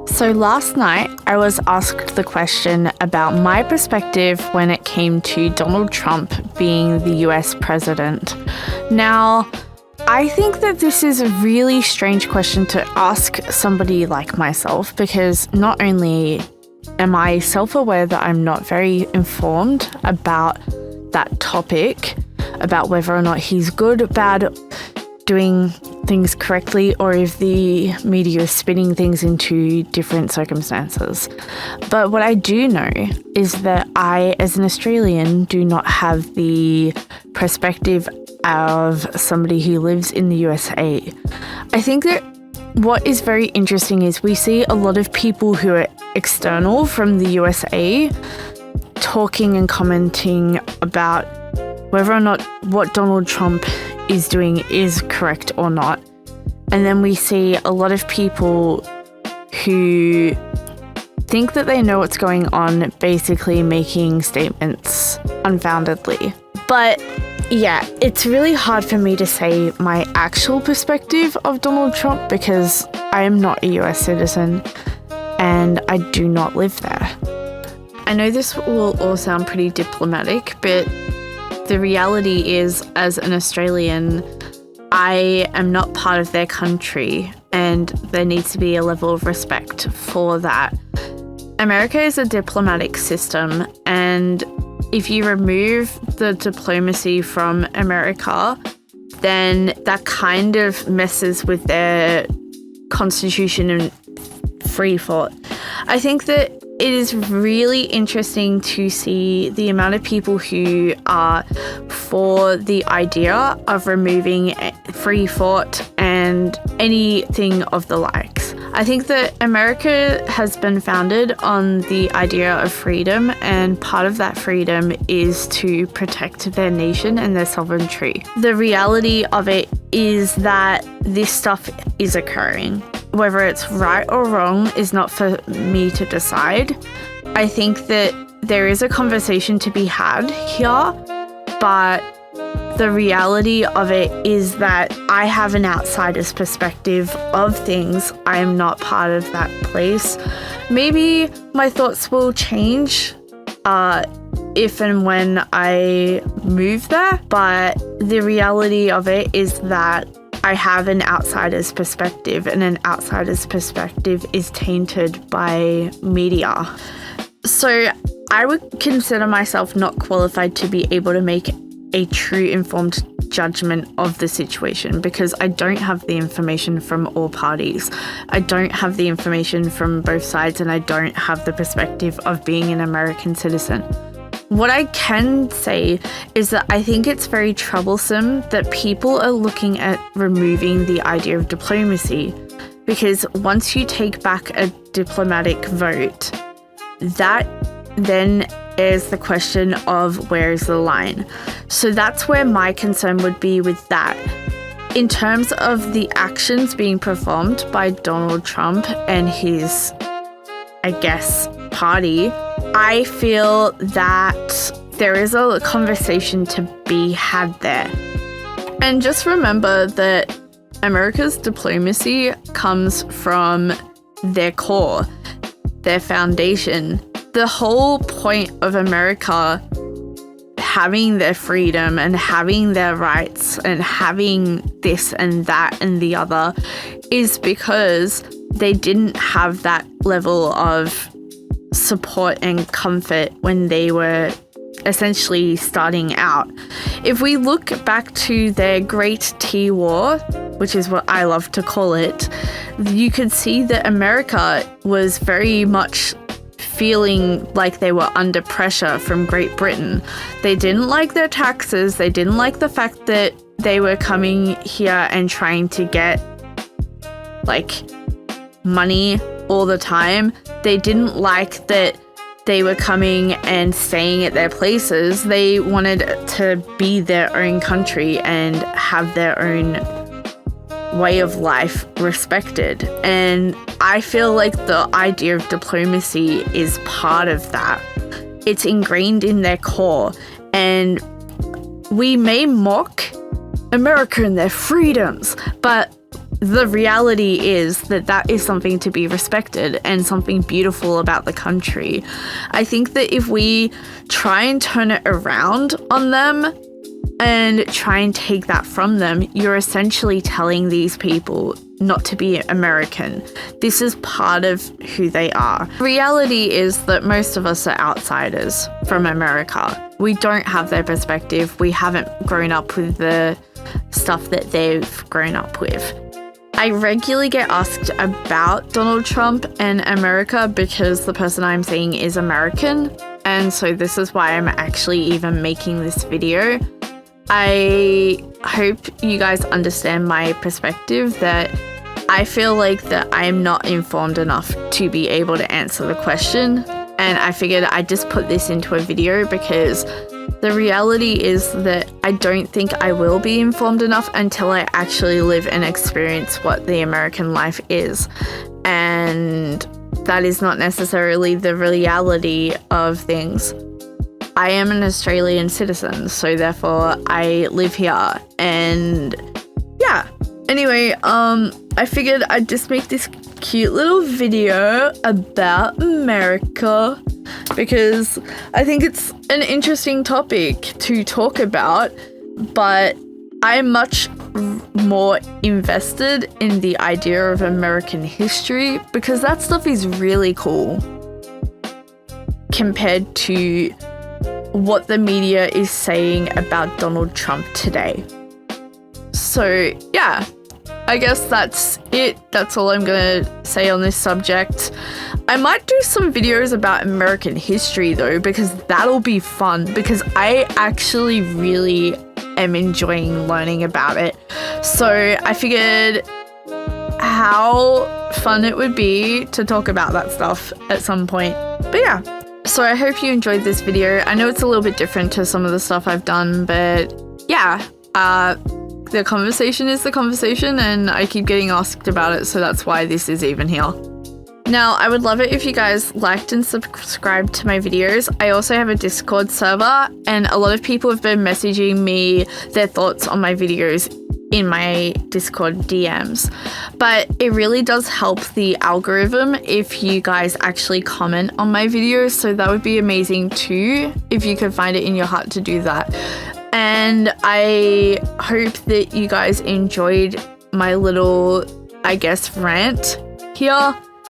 So last night, I was asked the question about my perspective when it came to Donald Trump being the US president. Now, I think that this is a really strange question to ask somebody like myself, because not only am I self-aware that I'm not very informed about that topic, about whether or not he's good, bad, doing things correctly, or if the media is spinning things into different circumstances. But what I do know is that I, as an Australian, do not have the perspective of somebody who lives in the USA. I think that what is very interesting is we see a lot of people who are external from the USA talking and commenting about whether or not what Donald Trump is doing is correct or not. And then we see a lot of people who think that they know what's going on, basically making statements unfoundedly. But yeah, it's really hard for me to say my actual perspective of Donald Trump because I am not a US citizen and I do not live there. I know this will all sound pretty diplomatic, but the reality is, as an Australian, I am not part of their country, and there needs to be a level of respect for that. America is a diplomatic system, and if you remove the diplomacy from America, then that kind of messes with their constitution and free thought. I think that it is really interesting to see the amount of people who are for the idea of removing free thought and anything of the likes. I think that America has been founded on the idea of freedom, and part of that freedom is to protect their nation and their sovereignty. The reality of it is that this stuff is occurring. Whether it's right or wrong is not for me to decide. I think that there is a conversation to be had here, but the reality of it is that I have an outsider's perspective of things. I am not part of that place. Maybe my thoughts will change if and when I move there, but the reality of it is that I have an outsider's perspective, and an outsider's perspective is tainted by media. So I would consider myself not qualified to be able to make a true informed judgment of the situation because I don't have the information from all parties. I don't have the information from both sides, and I don't have the perspective of being an American citizen. What I can say is that I think it's very troublesome that people are looking at removing the idea of diplomacy, because once you take back a diplomatic vote, that then is the question of where is the line. So that's where my concern would be with that. In terms of the actions being performed by Donald Trump and his, I guess, party, I feel that there is a conversation to be had there. And just remember that America's diplomacy comes from their core, their foundation. The whole point of America having their freedom and having their rights and having this and that and the other is because they didn't have that level of support and comfort when they were essentially starting out. If we look back to their Great Tea War, which is what I love to call it, you could see that America was very much feeling like they were under pressure from Great Britain. They didn't like their taxes. They didn't like the fact that they were coming here and trying to get money all the time. They didn't like that they were coming and staying at their places. They wanted to be their own country and have their own way of life respected. And I feel like the idea of diplomacy is part of that. It's ingrained in their core. And we may mock America and their freedoms, but the reality is that that is something to be respected and something beautiful about the country. I think that if we try and turn it around on them and try and take that from them, you're essentially telling these people not to be American. This is part of who they are. The reality is that most of us are outsiders from America. We don't have their perspective. We haven't grown up with the stuff that they've grown up with. I regularly get asked about Donald Trump and America because the person I'm seeing is American, and so this is why I'm actually even making this video. I hope you guys understand my perspective, that I feel like that I'm not informed enough to be able to answer the question, and I figured I'd just put this into a video because the reality is that I don't think I will be informed enough until I actually live and experience what the American life is. And that is not necessarily the reality of things. I am an Australian citizen, so therefore I live here. And yeah. Anyway, I figured I'd just make this cute little video about America because I think it's an interesting topic to talk about, but I'm much more invested in the idea of American history because that stuff is really cool compared to what the media is saying about Donald Trump today. So yeah, I guess that's it. That's all I'm gonna say on this subject. I might do some videos about American history though, because that'll be fun, because I actually really am enjoying learning about it. So I figured how fun it would be to talk about that stuff at some point. But yeah, so I hope you enjoyed this video. I know it's a little bit different to some of the stuff I've done, but yeah, the conversation is the conversation and I keep getting asked about it, so that's why this is even here. Now, I would love it if you guys liked and subscribed to my videos. I also have a Discord server and a lot of people have been messaging me their thoughts on my videos in my Discord DMs. But it really does help the algorithm if you guys actually comment on my videos, so that would be amazing too if you could find it in your heart to do that. And I hope that you guys enjoyed my little, I guess, rant here.